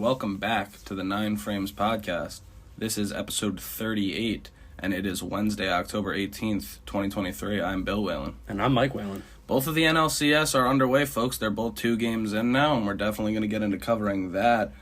Welcome back to the 9 Frames podcast. This is episode 38, and it is Wednesday, October 18th, 2023. I'm Bill Whalen. And I'm Mike Whalen. Both of the NLCS are underway, folks. They're both 2 games in now, and we're definitely going to get into covering that.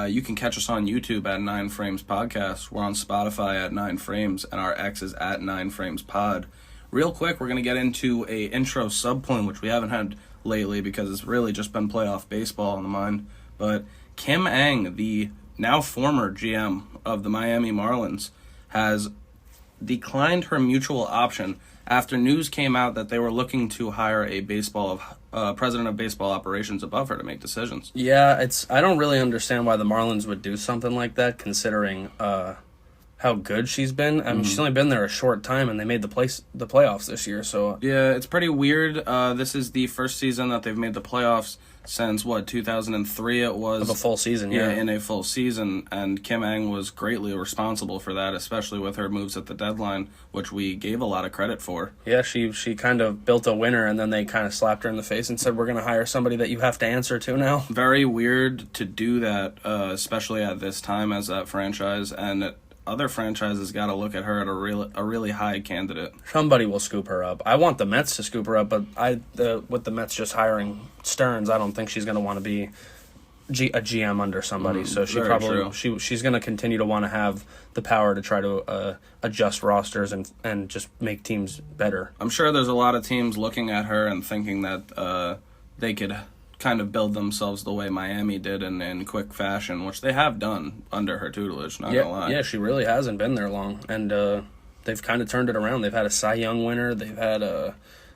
You can catch us on YouTube at 9 Frames Podcast. We're on Spotify at 9 Frames, and our X is at 9 Frames Pod. Real quick, we're going to get into a intro subpoint, which we haven't had lately because it's really just been playoff baseball on the mind. But Kim Ng, the now former GM of the Miami Marlins, has declined her mutual option after news came out that they were looking to hire a president of baseball operations above her to make decisions. Yeah, I don't really understand why the Marlins would do something like that, considering how good she's been. I mean, she's only been there a short time, and they made the playoffs this year. So yeah, it's pretty weird. This is the first season that they've made the playoffs since 2003 it was. Of a full season, yeah. In a full season, and Kim Ng was greatly responsible for that, especially with her moves at the deadline, which we gave a lot of credit for. Yeah, she kind of built a winner, and then they kind of slapped her in the face and said, we're going to hire somebody that you have to answer to now. Very weird to do that, especially at this time as that franchise, and other franchises got to look at her at a really high candidate. Somebody will scoop her up. I want the Mets to scoop her up, but with the Mets just hiring Stearns, I don't think she's going to want to be a GM under somebody. So she's going to continue to want to have the power to try to adjust rosters and just make teams better. I'm sure there's a lot of teams looking at her and thinking that they could kind of build themselves the way Miami did in quick fashion, which they have done under her tutelage, not gonna lie. Yeah, she really hasn't been there long, and they've kind of turned it around. They've had a Cy Young winner. They've had a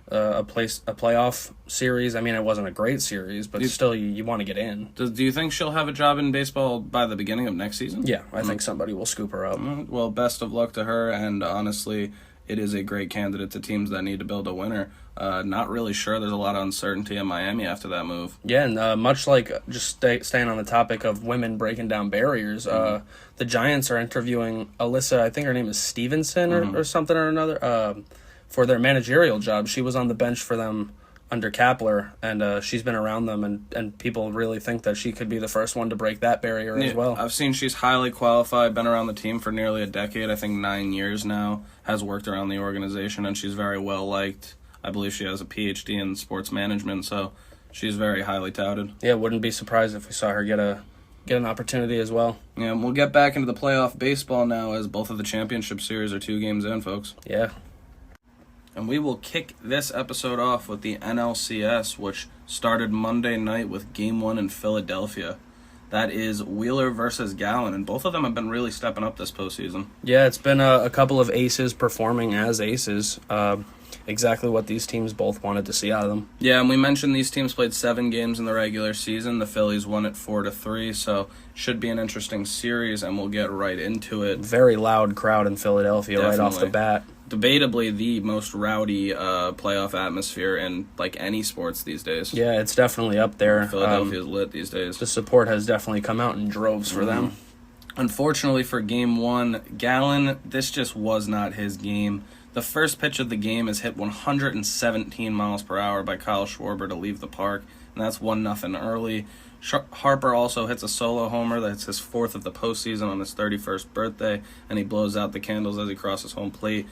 playoff series. I mean, it wasn't a great series, but still, you want to get in. Do you think she'll have a job in baseball by the beginning of next season? Yeah, I think somebody will scoop her up. Well, best of luck to her, and honestly, it is a great candidate to teams that need to build a winner. Not really sure. There's a lot of uncertainty in Miami after that move. Yeah, and much like just staying on the topic of women breaking down barriers, the Giants are interviewing Alyssa, I think her name is Stevenson or something or another, for their managerial job. She was on the bench for them under Kapler, and she's been around them, and people really think that she could be the first one to break that barrier as well. I've seen she's highly qualified, been around the team for nearly a decade, I think 9 years now, has worked around the organization, and she's very well liked. I believe she has a PhD in sports management, so she's very highly touted. Yeah, wouldn't be surprised if we saw her get an opportunity as well. Yeah, and we'll get back into the playoff baseball now, as both of the championship series are 2 games in, folks. Yeah. And we will kick this episode off with the NLCS, which started Monday night with Game 1 in Philadelphia. That is Wheeler versus Gallen, and both of them have been really stepping up this postseason. Yeah, it's been a couple of aces performing as aces. Exactly what these teams both wanted to see out of them. Yeah, and we mentioned these teams played 7 games in the regular season. The Phillies won it 4-3, so should be an interesting series, and we'll get right into it. Very loud crowd in Philadelphia. Definitely. Right off the bat. Debatably the most rowdy playoff atmosphere in any sports these days. Yeah, it's definitely up there. Philadelphia's lit these days. The support has definitely come out in droves for them. Unfortunately for Game 1, Gallen, this just was not his game. The first pitch of the game is hit 117 miles per hour by Kyle Schwarber to leave the park, and that's 1-0 early. Harper also hits a solo homer. That's his 4th of the postseason on his 31st birthday, and he blows out the candles as he crosses home plate.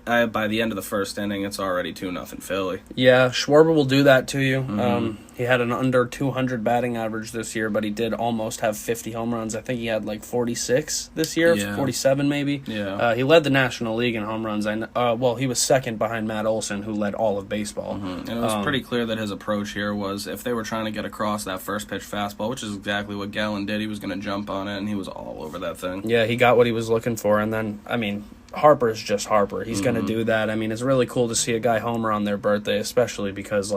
By the end of the first inning, it's already 2-0 Philly. Yeah, Schwarber will do that to you. He had an under 200 batting average this year, but he did almost have 50 home runs. I think he had 46 this year, 47 maybe. Yeah. He led the National League in home runs. He was second behind Matt Olson, who led all of baseball. And it was pretty clear that his approach here was if they were trying to get across that first pitch fastball, which is exactly what Gallen did, he was going to jump on it, and he was all over that thing. Yeah, he got what he was looking for, and then, Harper's just Harper. He's going to do that. It's really cool to see a guy homer on their birthday, especially because,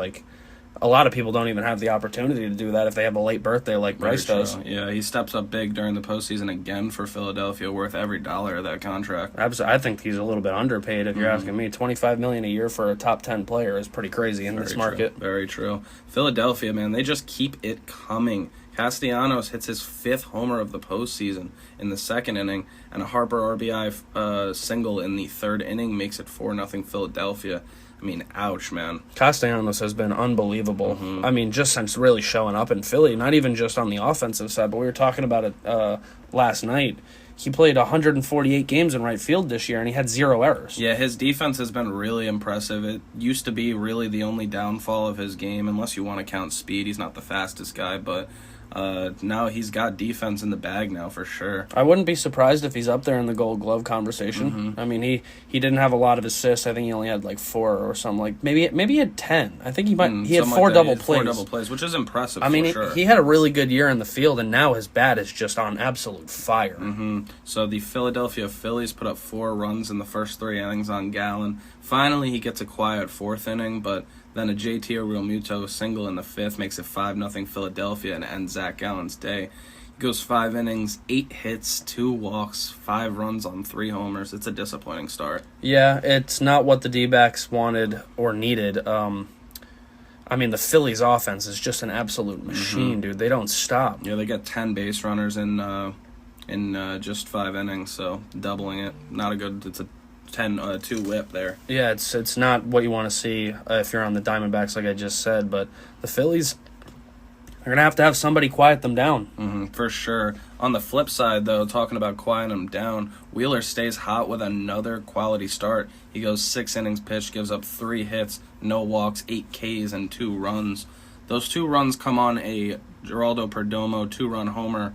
a lot of people don't even have the opportunity to do that if they have a late birthday like Bryce does. Yeah, he steps up big during the postseason again for Philadelphia, worth every dollar of that contract. I think he's a little bit underpaid if you're asking me. $25 million a year for a top 10 player is pretty crazy in this market. Very true. Philadelphia, man, they just keep it coming. Castellanos hits his 5th homer of the postseason in the 2nd inning, and a Harper RBI single in the 3rd inning makes it 4-0 Philadelphia. I mean, ouch, man. Castellanos has been unbelievable. I mean, just since really showing up in Philly, not even just on the offensive side, but we were talking about it last night. He played 148 games in right field this year, and he had 0 errors. Yeah, his defense has been really impressive. It used to be really the only downfall of his game, unless you want to count speed. He's not the fastest guy, but now he's got defense in the bag now for sure. I wouldn't be surprised if he's up there in the Gold Glove conversation. I mean, he didn't have a lot of assists. I think he only had like 4 or something. Like maybe he had 10. I think he had 4 like double plays. 4 double plays, which is impressive. I mean, sure. he had a really good year in the field, and now his bat is just on absolute fire. So the Philadelphia Phillies put up 4 runs in the first 3 innings on Gallen. Finally, he gets a quiet 4th inning, but then a JT Realmuto single in the 5th makes it 5-0 Philadelphia and ends Zach Gallen's day. He goes 5 innings, 8 hits, 2 walks, 5 runs on 3 homers. It's a disappointing start. Yeah, it's not what the D-Backs wanted or needed. I mean, the Phillies' offense is just an absolute machine, dude. They don't stop. Yeah, they get 10 base runners in just 5 innings, so doubling it. Not a good. It's a 10-2 whip there. Yeah, it's not what you want to see if you're on the Diamondbacks, like I just said. But the Phillies are gonna have to have somebody quiet them down. For sure. On the flip side, though, talking about quieting them down, Wheeler stays hot with another quality start. He goes 6 innings pitched, gives up 3 hits, no walks, 8 Ks, and 2 runs. Those 2 runs come on a Geraldo Perdomo 2-run homer.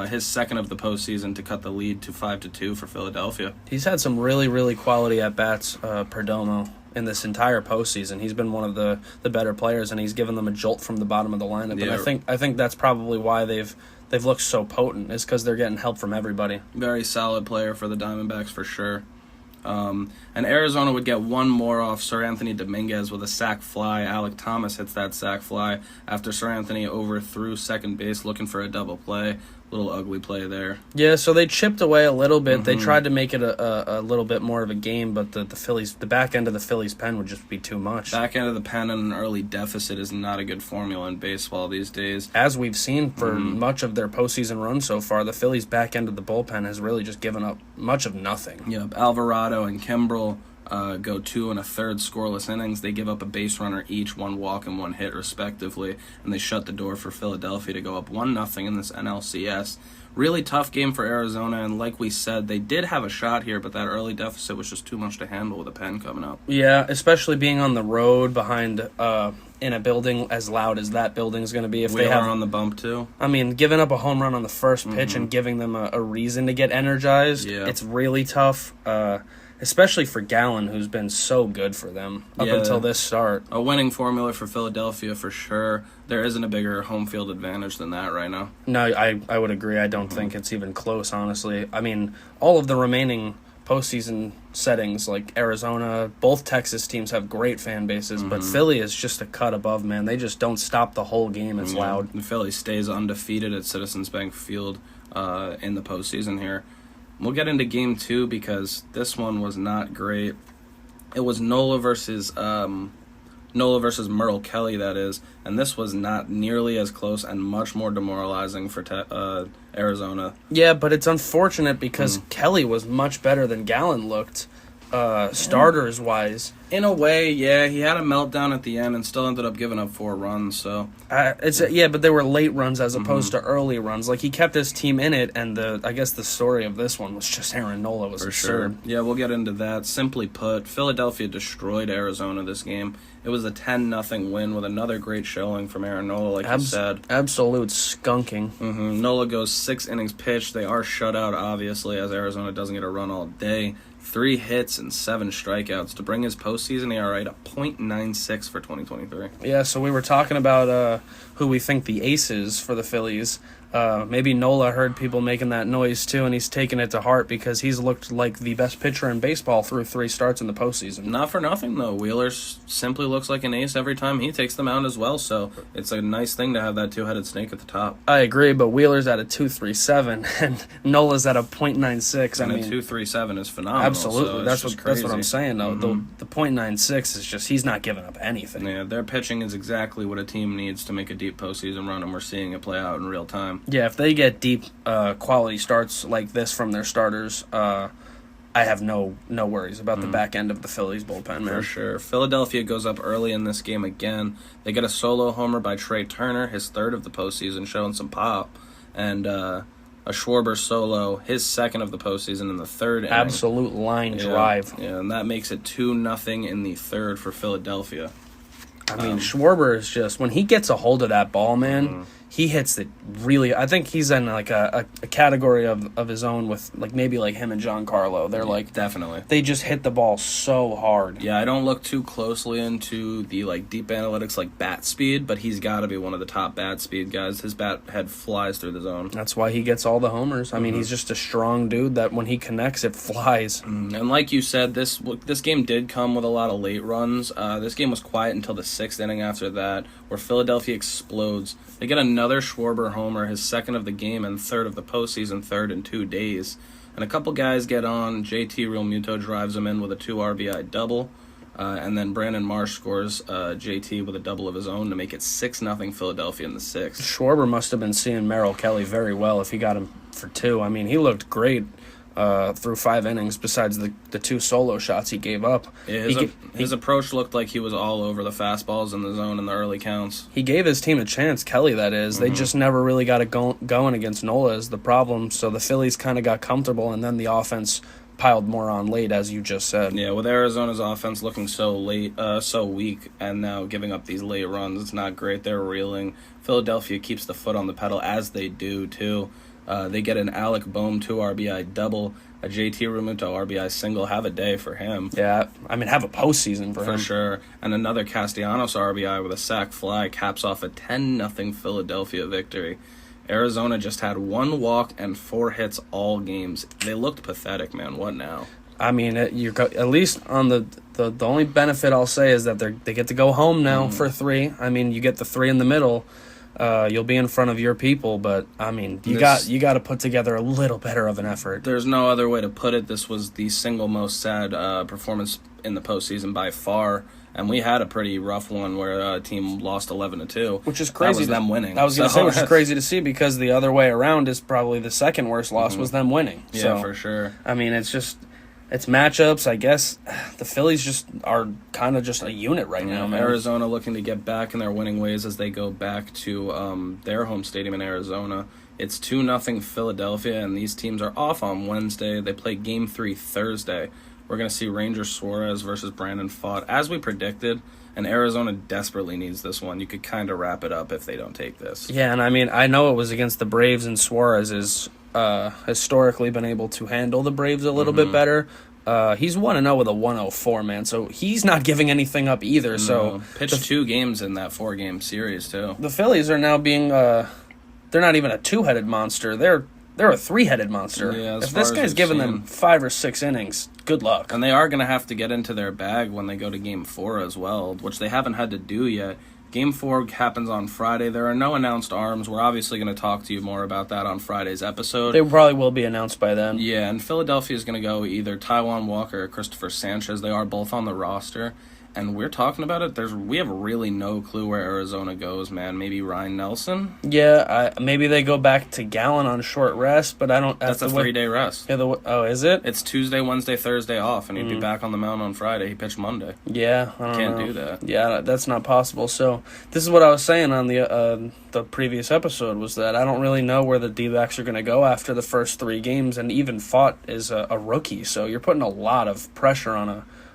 His second of the postseason to cut the lead to 5-2 for Philadelphia. He's had some really, really quality at-bats, Perdomo, in this entire postseason. He's been one of the better players, and he's given them a jolt from the bottom of the lineup. Yeah. And I think that's probably why they've looked so potent, is because they're getting help from everybody. Very solid player for the Diamondbacks for sure. And Arizona would get one more off Sir Anthony Dominguez with a sac fly. Alec Thomas hits that sac fly after Sir Anthony overthrew second base looking for a double play. Little ugly play there. Yeah, so they chipped away a little bit. They tried to make it a little bit more of a game, but the Phillies, the back end of the Phillies' pen would just be too much. Back end of the pen and an early deficit is not a good formula in baseball these days. As we've seen for much of their postseason run so far, the Phillies' back end of the bullpen has really just given up much of nothing. Yep, Alvarado and Kimbrel go 2 1/3 scoreless innings. They give up a base runner each, 1 walk and 1 hit respectively, and they shut the door for Philadelphia to go up 1-0 in this NLCS. Really tough game for Arizona, and like we said, they did have a shot here, but that early deficit was just too much to handle with a pen coming up. Yeah, especially being on the road behind in a building as loud as that building's going to be. If Wheeler they have on the bump too. I mean, giving up a home run on the first pitch and giving them a reason to get energized, it's really tough. Especially for Gallen, who's been so good for them up until this start. A winning formula for Philadelphia for sure. There isn't a bigger home field advantage than that right now. No, I would agree. I don't think it's even close, honestly. I mean, all of the remaining postseason settings, like Arizona, both Texas teams have great fan bases, but Philly is just a cut above, man. They just don't stop the whole game. It's loud. The Philly stays undefeated at Citizens Bank Field in the postseason here. We'll get into Game 2 because this one was not great. It was Nola versus Merle Kelly, that is, and this was not nearly as close and much more demoralizing for Arizona. Yeah, but it's unfortunate because Kelly was much better than Gallen looked, starters-wise. In a way, yeah, he had a meltdown at the end and still ended up giving up 4 runs. So but they were late runs as opposed to early runs. Like, he kept his team in it, and I guess the story of this one was just Aaron Nola was absurd. Sure. Yeah, we'll get into that. Simply put, Philadelphia destroyed Arizona this game. It was a 10-0 win with another great showing from Aaron Nola, like you said. Absolute skunking. Nola goes 6 innings pitched. They are shut out, obviously, as Arizona doesn't get a run all day. 3 hits and 7 strikeouts to bring his postseason ERA to .96 for 2023. Yeah, so we were talking about who we think the ace is for the Phillies. Maybe Nola heard people making that noise too, and he's taken it to heart because he's looked like the best pitcher in baseball through 3 starts in the postseason. Not for nothing, though. Wheeler simply looks like an ace every time he takes the mound as well, so it's a nice thing to have that 2-headed snake at the top. I agree, but Wheeler's at a 2.37, and Nola's at a .96. And a 2.37 is phenomenal. Absolutely. So that's what I'm saying, though. The .96 is just, he's not giving up anything. Yeah, their pitching is exactly what a team needs to make a deep postseason run, and we're seeing it play out in real time. Yeah, if they get deep quality starts like this from their starters, I have no worries about the back end of the Phillies bullpen, man. For sure. Philadelphia goes up early in this game again. They get a solo homer by Trey Turner, his third of the postseason, showing some pop. And a Schwarber solo, his second of the postseason in the third inning. Absolute line drive. Yeah, and that makes it 2-0 in the third for Philadelphia. I mean, Schwarber is just, when he gets a hold of that ball, man, he hits it really. I think he's in like a category of his own with maybe him and Giancarlo. They're definitely. They just hit the ball so hard. Yeah, I don't look too closely into the deep analytics bat speed, but he's got to be one of the top bat speed guys. His bat head flies through the zone. That's why he gets all the homers. I mean, he's just a strong dude that when he connects, it flies. And like you said, this game did come with a lot of late runs. This game was quiet until the sixth inning after that, where Philadelphia explodes. They get another Schwarber homer, his second of the game and third of the postseason, third in 2 days. And a couple guys get on. JT Realmuto drives him in with a 2 RBI double. And then Brandon Marsh scores JT with a double of his own to make it 6-0 Philadelphia in the sixth. Schwarber must have been seeing Merrill Kelly very well if he got him for 2. I mean, he looked great through 5 innings besides the 2 solo shots he gave up. Yeah, his approach looked like he was all over the fastballs in the zone in the early counts. He gave his team a chance, Kelly, that is. They just never really got it going against Nola is the problem. So the Phillies kind of got comfortable, and then the offense piled more on late, as you just said. Yeah, with Arizona's offense looking so weak, and now giving up these late runs, it's not great. They're reeling. Philadelphia keeps the foot on the pedal, as they do, too. They get an Alec Boehm 2 RBI double, a JT Realmuto RBI single. Have a day for him. Yeah, I mean, have a postseason for him. For sure. And another Castellanos RBI with a sac fly caps off a 10-0 Philadelphia victory. Arizona just had 1 walk and 4 hits all games. They looked pathetic, man. What now? I mean, at least on the only benefit I'll say is that they get to go home now for 3. I mean, you get the 3 in the middle. You'll be in front of your people, but I mean, you got to put together a little better of an effort. There's no other way to put it. This was the single most sad performance in the postseason by far, and we had a pretty rough one where a team lost 11-2, which is crazy. That was them winning. I was going to say, which is crazy to see because the other way around is probably the second worst loss was them winning. Yeah, so, for sure. I mean, it's matchups. I guess the Phillies just are kind of just a unit right now, man. Arizona looking to get back in their winning ways as they go back to their home stadium in Arizona. It's 2-0 Philadelphia, and these teams are off on Wednesday. They play Game 3 Thursday. We're going to see Ranger Suarez versus Brandon Pfaadt, as we predicted, and Arizona desperately needs this one. You could kind of wrap it up if they don't take this. Yeah, and I mean, I know it was against the Braves, and Suarez is historically been able to handle the Braves a little bit better. He's 1-0 with a 104, man, so he's not giving anything up either. So pitched 2 games in that 4-game series, too. The Phillies are now being they're not even a 2-headed monster. They're a 3-headed monster. Yeah, if this guy's giving them 5 or 6 innings, good luck. And they are going to have to get into their bag when they go to Game 4 as well, which they haven't had to do yet. Game 4 happens on Friday. There are no announced arms. We're obviously going to talk to you more about that on Friday's episode. They probably will be announced by then. Yeah, and Philadelphia is going to go either Taijuan Walker or Christopher Sanchez. They are both on the roster. And we're talking about it. We have really no clue where Arizona goes, man. Maybe Ryan Nelson? Yeah, maybe they go back to Gallen on short rest, but I don't... That's a 3-day rest. Yeah, is it? It's Tuesday, Wednesday, Thursday off, and he'd be back on the mound on Friday. He pitched Monday. Yeah, I don't Can't know. do that. Yeah, that's not possible. So this is what I was saying on the previous episode, was that I don't really know where the D-Backs are going to go after the first 3 games, and even Pfaadt is a rookie, so you're putting a lot of pressure on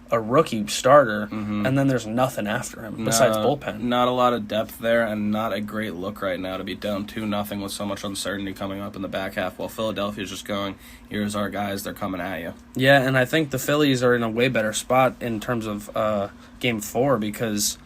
a rookie starter, and then there's nothing after him besides bullpen. Not a lot of depth there, and not a great look right now to be down 2-0 with so much uncertainty coming up in the back half, while Philadelphia's just going, here's our guys, they're coming at you. Yeah, and I think the Phillies are in a way better spot in terms of Game 4 because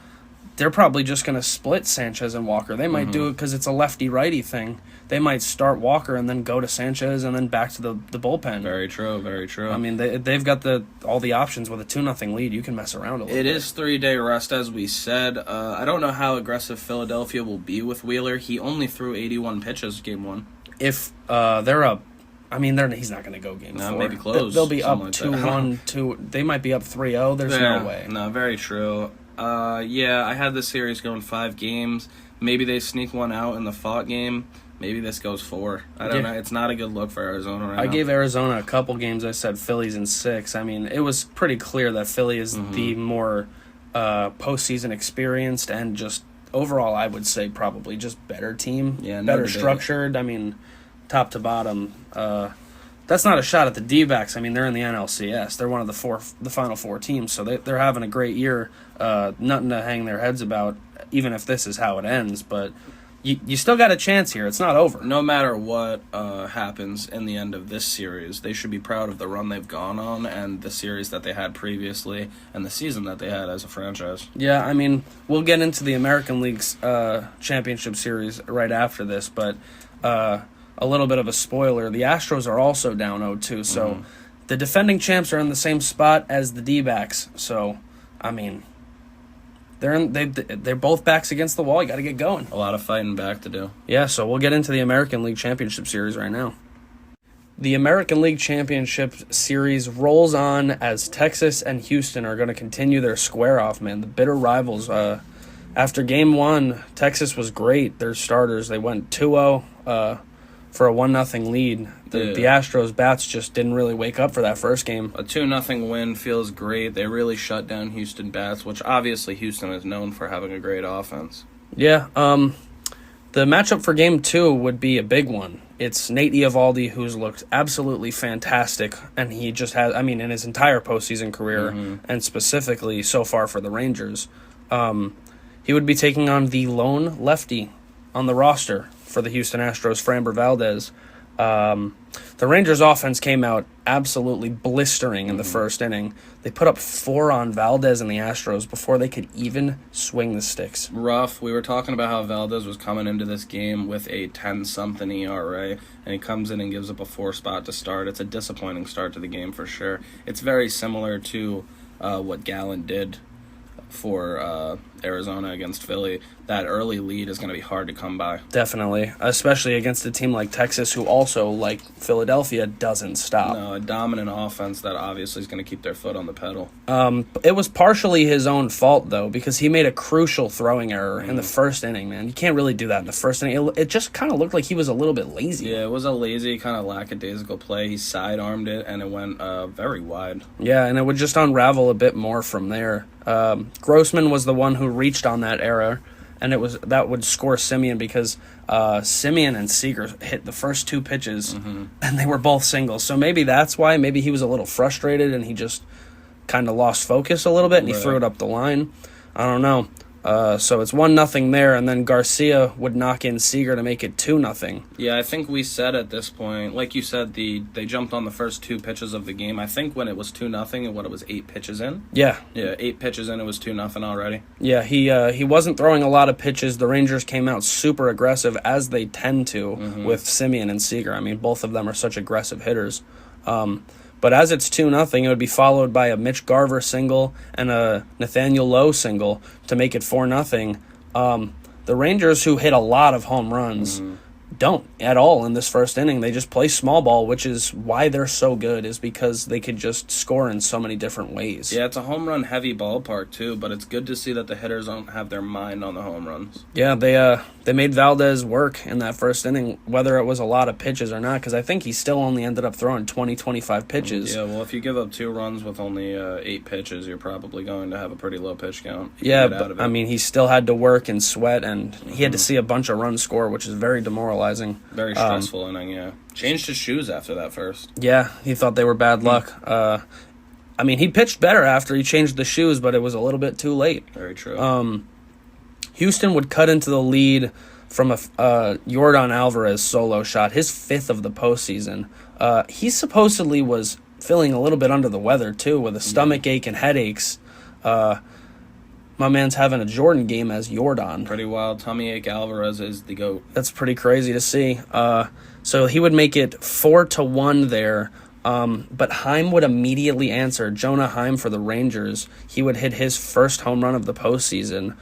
they're probably just going to split Sanchez and Walker. They might do it because it's a lefty-righty thing. They might start Walker and then go to Sanchez and then back to the bullpen. Very true, very true. I mean, they've got all the options with a 2-0 lead. You can mess around a little bit. It is 3-day rest, as we said. I don't know how aggressive Philadelphia will be with Wheeler. He only threw 81 pitches Game 1. If they're up, I mean, he's not going to go Game 4. Maybe close. They'll be up 2-1. They might be up 3-0. There's no way. No, very true. Yeah, I had the series going 5 games. Maybe they sneak one out in the Pfaadt game. maybe this goes 4. I don't know. It's not a good look for Arizona right now. I gave Arizona a couple games. I said Phillies in 6. I mean, it was pretty clear that Philly is the more postseason experienced and just overall, I would say probably just better team, better structured. I mean, top to bottom. That's not a shot at the D-Backs. I mean, they're in the NLCS. They're one of the final 4 teams, so they're having a great year. Nothing to hang their heads about, even if this is how it ends. But you still got a chance here. It's not over. No matter what happens in the end of this series, they should be proud of the run they've gone on and the series that they had previously and the season that they had as a franchise. Yeah, I mean, we'll get into the American League's championship series right after this, but a little bit of a spoiler, the Astros are also down 0-2, so the defending champs are in the same spot as the D-Backs. So, I mean, they're both backs against the wall. You got to get going. A lot of fighting back to do. Yeah, so we'll get into the American League Championship Series right now. The American League Championship Series rolls on as Texas and Houston are going to continue their square-off, man. The bitter rivals. After Game 1, Texas was great. Their starters, they went 2-0 for a 1-0 lead. The Astros bats just didn't really wake up for that first game. A 2-0 win feels great. They really shut down Houston bats, which obviously Houston is known for having a great offense. Yeah, the matchup for Game 2 would be a big one. It's Nate Eovaldi, who's looked absolutely fantastic, and he just has, I mean, in his entire postseason career, and specifically so far for the Rangers, he would be taking on the lone lefty on the roster for the Houston Astros, Framber Valdez. The Rangers' offense came out absolutely blistering in the first inning. They put up 4 on Valdez and the Astros before they could even swing the sticks. Rough. We were talking about how Valdez was coming into this game with a 10-something ERA, and he comes in and gives up a 4 spot to start. It's a disappointing start to the game for sure. It's very similar to what Gallen did for Arizona against Philly. That early lead is going to be hard to come by. Definitely, especially against a team like Texas, who also, like Philadelphia, doesn't stop. No, a dominant offense that obviously is going to keep their foot on the pedal. It was partially his own fault, though, because he made a crucial throwing error in the first inning, man. You can't really do that in the first inning. It just kind of looked like he was a little bit lazy. Yeah, it was a lazy, kind of lackadaisical play. He sidearmed it, and it went very wide. Yeah, and it would just unravel a bit more from there. Grossman was the one who reached on that error, and that would score Simeon because Simeon and Seager hit the first 2 pitches, and they were both singles. So maybe that's why. Maybe he was a little frustrated, and he just kind of lost focus a little bit, and he threw it up the line. I don't know. So it's 1-0 there, and then Garcia would knock in Seager to make it 2-0. Yeah, I think we said at this point, like you said, they jumped on the first 2 pitches of the game. I think when it was 2-0 and what it was 8 pitches in. Yeah, 8 pitches in, it was 2-0 already. Yeah, he wasn't throwing a lot of pitches. The Rangers came out super aggressive, as they tend to with Simeon and Seager. I mean, both of them are such aggressive hitters. But as it's 2-0, it would be followed by a Mitch Garver single and a Nathaniel Lowe single to make it 4-0. The Rangers, who hit a lot of home runs, don't at all in this first inning. They just play small ball, which is why they're so good, is because they could just score in so many different ways. Yeah, it's a home run heavy ballpark too, but it's good to see that the hitters don't have their mind on the home runs. Yeah, they made Valdez work in that first inning, whether it was a lot of pitches or not, because I think he still only ended up throwing 20-25 pitches. Yeah, well, if you give up 2 runs with only 8 pitches, you're probably going to have a pretty low pitch count. Yeah, but I mean, he still had to work and sweat, and he had to see a bunch of runs score, which is very demoralizing. Very stressful inning, yeah. Changed his shoes after that first. Yeah, he thought they were bad luck. I mean, he pitched better after he changed the shoes, but it was a little bit too late. Very true. Houston would cut into the lead from a Yordan Alvarez solo shot, his 5th of the postseason. He supposedly was feeling a little bit under the weather, too, with a stomach ache and headaches. My man's having a Jordan game as Yordan. Pretty wild. Tummy ache Alvarez is the GOAT. That's pretty crazy to see. So he would make it 4-1 there. But Heim would immediately answer. Jonah Heim for the Rangers. He would hit his first home run of the postseason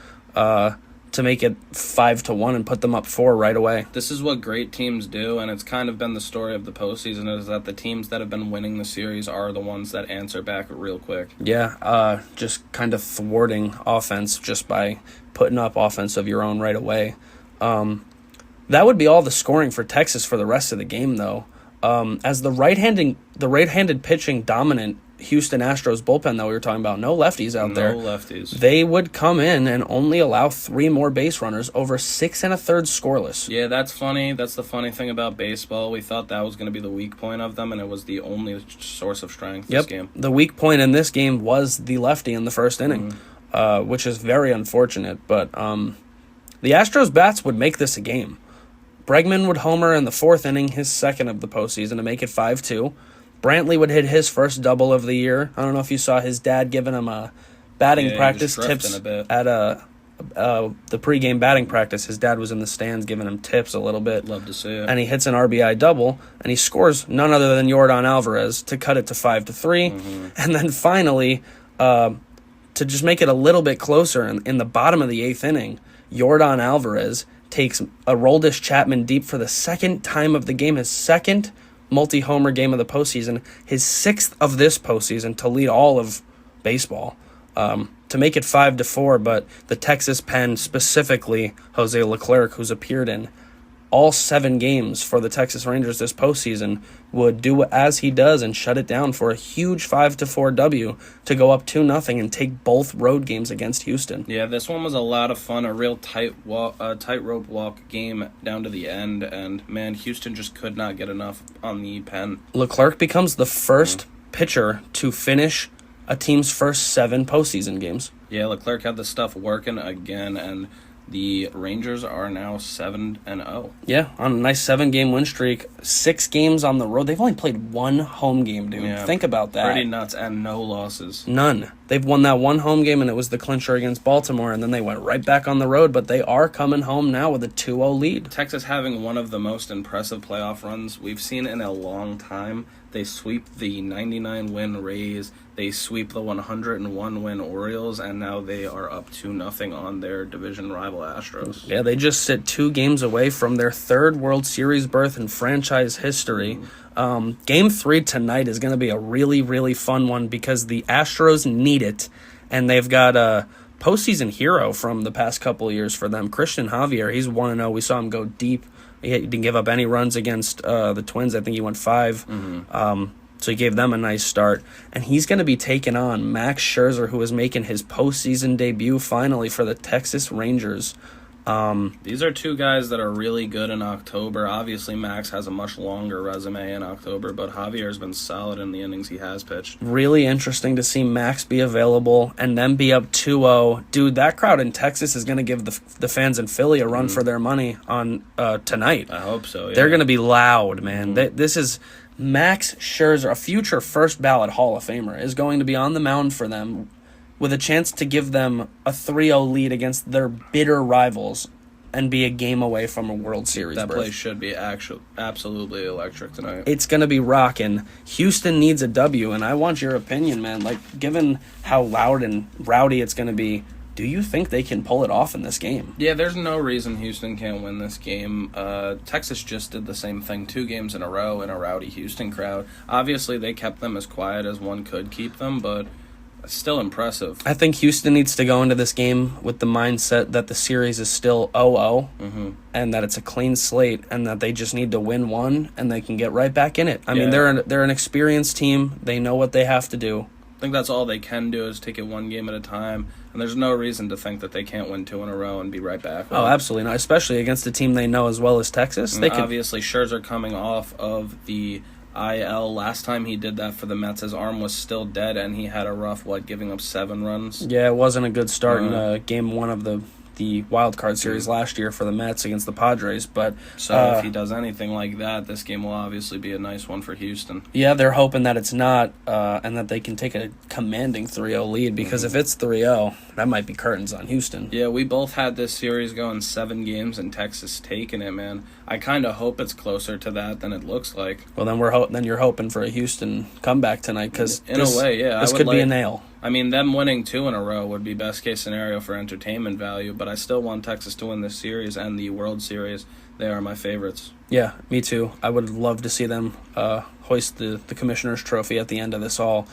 to make it 5-1 and put them up 4 right away. This is what great teams do, and it's kind of been the story of the postseason, is that the teams that have been winning the series are the ones that answer back real quick. Yeah, just kind of thwarting offense just by putting up offense of your own right away. That would be all the scoring for Texas for the rest of the game, though. As the right-handed pitching dominant Houston Astros bullpen that we were talking about, no lefties out there. No lefties. They would come in and only allow 3 more base runners over 6 1/3 scoreless. Yeah, that's funny. That's the funny thing about baseball. We thought that was going to be the weak point of them, and it was the only source of strength this game. The weak point in this game was the lefty in the first inning, which is very unfortunate. But the Astros bats would make this a game. Bregman would homer in the 4th inning, his second of the postseason, to make it 5-2. Brantley would hit his first double of the year. I don't know if you saw his dad giving him a batting practice tips at the pregame batting practice. His dad was in the stands giving him tips a little bit. Love to see it. And he hits an RBI double, and he scores none other than Yordan Alvarez to cut it to 5-3. And then finally, to just make it a little bit closer, in the bottom of the 8th inning, Yordan Alvarez takes Aroldis Chapman deep for the second time of the game, his second multi-homer game of the postseason, his 6th of this postseason, to lead all of baseball, to make it 5-4. But the Texas pen, specifically Jose Leclerc, who's appeared in all 7 games for the Texas Rangers this postseason, would do as he does and shut it down for a huge 5-4 W to go up 2-0 and take both road games against Houston. Yeah, this one was a lot of fun, a real tightrope walk game down to the end, and man, Houston just could not get enough on the pen. Leclerc becomes the first pitcher to finish a team's first 7 postseason games. Yeah, Leclerc had the stuff working again, and the Rangers are now 7-0. Yeah, on a nice 7-game win streak, 6 games on the road. They've only played 1 home game, dude. Yeah, think about that. Pretty nuts, and no losses. None. They've won that 1 home game, and it was the clincher against Baltimore, and then they went right back on the road, but they are coming home now with a 2-0 lead. Texas having one of the most impressive playoff runs we've seen in a long time. They sweep the 99-win Rays, they sweep the 101-win Orioles, and now they are up 2-0 on their division rival Astros. Yeah, they just sit 2 games away from their 3rd World Series berth in franchise history. Game 3 tonight is going to be a really, really fun one because the Astros need it, and they've got a postseason hero from the past couple of years for them, Christian Javier. He's 1-0. We saw him go deep. He didn't give up any runs against the Twins. I think he went 5. So he gave them a nice start. And he's going to be taking on Max Scherzer, who is making his postseason debut finally for the Texas Rangers. These are 2 guys that are really good in October. Obviously, Max has a much longer resume in October, but Javier's been solid in the innings he has pitched. Really interesting to see Max be available and then be up 2-0. Dude, that crowd in Texas is going to give the fans in Philly a run for their money on tonight. I hope so, yeah. They're going to be loud, man. This is Max Scherzer, a future first-ballot Hall of Famer, is going to be on the mound for them with a chance to give them a 3-0 lead against their bitter rivals and be a game away from a World Series That berth. place should be absolutely electric tonight. It's going to be rocking. Houston needs a W, and I want your opinion, man. Like, given how loud and rowdy it's going to be, do you think they can pull it off in this game? Yeah, there's no reason Houston can't win this game. Texas just did the same thing 2 games in a row in a rowdy Houston crowd. Obviously, they kept them as quiet as one could keep them, but still impressive. I think Houston needs to go into this game with the mindset that the series is still 0-0 and that it's a clean slate and that they just need to win 1 and they can get right back in it. I mean, they're an experienced team. They know what they have to do. I think that's all they can do is take it 1 game at a time, and there's no reason to think that they can't win 2 in a row and be right back. Oh, absolutely not, especially against a team they know as well as Texas. And obviously, Scherzer coming off of the IL. Last time he did that for the Mets, his arm was still dead, and he had a rough, giving up 7 runs? Yeah, it wasn't a good start in Game 1 of the wild card series last year for the Mets against the Padres. But so if he does anything like that, this game will obviously be a nice one for Houston. Yeah, they're hoping that it's not and that they can take a commanding 3-0 lead because if it's 3-0, that might be curtains on Houston. Yeah, we both had this series going 7 games and Texas taking it, man. I kind of hope it's closer to that than it looks like. Well, then you're hoping for a Houston comeback tonight because in a way, yeah, this could be a nail. I mean, them winning 2 in a row would be best case scenario for entertainment value, but I still want Texas to win this series and the World Series. They are my favorites. Yeah, me too. I would love to see them hoist the Commissioner's Trophy at the end of this all.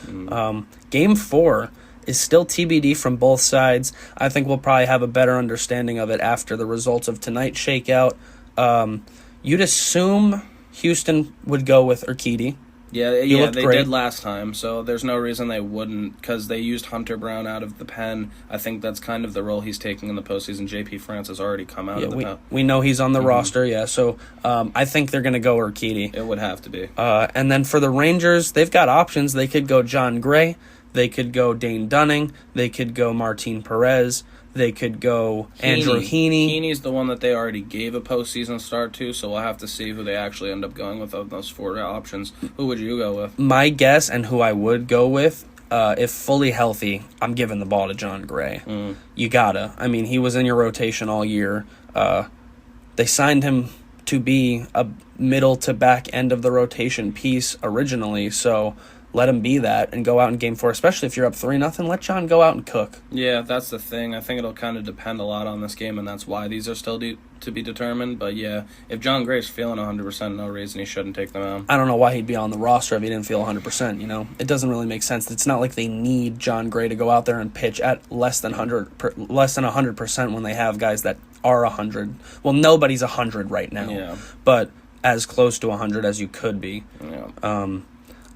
Game 4 is still TBD from both sides. I think we'll probably have a better understanding of it after the results of tonight shake out. You'd assume Houston would go with Urquidy. Yeah, they great. did last time, so there's no reason they wouldn't, because they used Hunter Brown out of the pen. I think that's kind of the role he's taking in the postseason. J.P. France has already come out of the pen. We know he's on the roster, so I think they're going to go Urquidy. It would have to be. And then for the Rangers, they've got options. They could go John Gray. They could go Dane Dunning. They could go Martin Perez. They could go Andrew Heaney. Heaney's the one that they already gave a postseason start to, so we'll have to see who they actually end up going with of those 4 options. Who would you go with? My guess, and who I would go with, if fully healthy, I'm giving the ball to John Gray. You gotta. I mean, he was in your rotation all year. They signed him to be a middle to back end of the rotation piece originally, so let him be that and go out in Game 4, especially if you're up 3-0. Let John go out and cook. Yeah, that's the thing. I think it'll kind of depend a lot on this game, and that's why these are still to be determined. But yeah, if John Gray's feeling 100%, no reason he shouldn't take them out. I don't know why he'd be on the roster if he didn't feel 100%. It doesn't really make sense. It's not like they need John Gray to go out there and pitch at less than 100% when they have guys that are 100. Well, nobody's 100 right now, but as close to 100 as you could be. Yeah.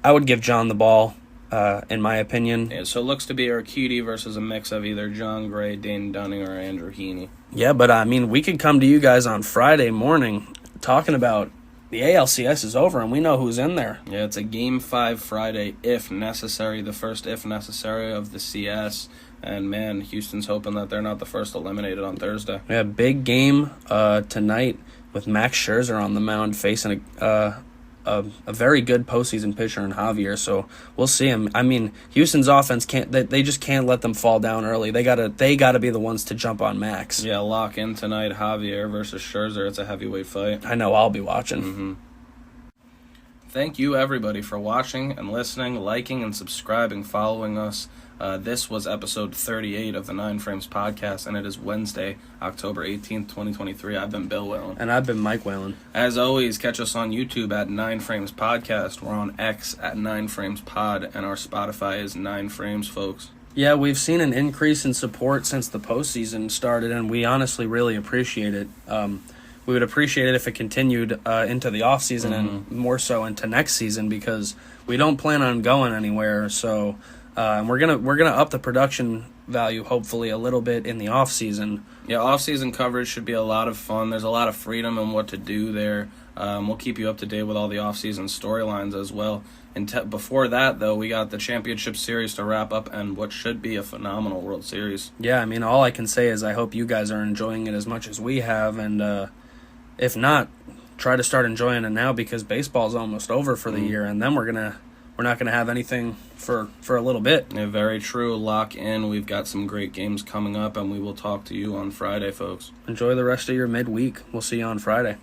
I would give John the ball, in my opinion. Yeah, so it looks to be Urquidy versus a mix of either John Gray, Dane Dunning, or Andrew Heaney. Yeah, but I mean, we could come to you guys on Friday morning talking about the ALCS is over and we know who's in there. Yeah, it's a Game 5 Friday, if necessary, the first if necessary of the CS. And, man, Houston's hoping that they're not the first eliminated on Thursday. Yeah, big game tonight with Max Scherzer on the mound facing a very good postseason pitcher in Javier, so we'll see him. I mean, Houston's offense they just can't let them fall down early. They gotta be the ones to jump on Max. Yeah, lock in tonight, Javier versus Scherzer. It's a heavyweight fight. I know I'll be watching. Thank you, everybody, for watching and listening, liking and subscribing, following us. This was episode 38 of the 9 Frames podcast, and it is Wednesday, October 18th, 2023. I've been Bill Whalen. And I've been Mike Whalen. As always, catch us on YouTube at 9 Frames Podcast. We're on X at 9 Frames Pod, and our Spotify is 9 Frames, folks. Yeah, we've seen an increase in support since the postseason started, and we honestly really appreciate it. We would appreciate it if it continued into the offseason and more so into next season, because we don't plan on going anywhere, so... and we're gonna up the production value hopefully a little bit in the off season. Yeah, off season coverage should be a lot of fun. There's a lot of freedom in what to do there. We'll keep you up to date with all the off season storylines as well. And before that, though, we got the championship series to wrap up and what should be a phenomenal World Series. Yeah, I mean, all I can say is I hope you guys are enjoying it as much as we have, and if not, try to start enjoying it now, because baseball's almost over for the year, and then we're not gonna have anything for a little bit. Yeah, very true. Lock in. We've got some great games coming up, and we will talk to you on Friday, folks. Enjoy the rest of your midweek. We'll see you on Friday.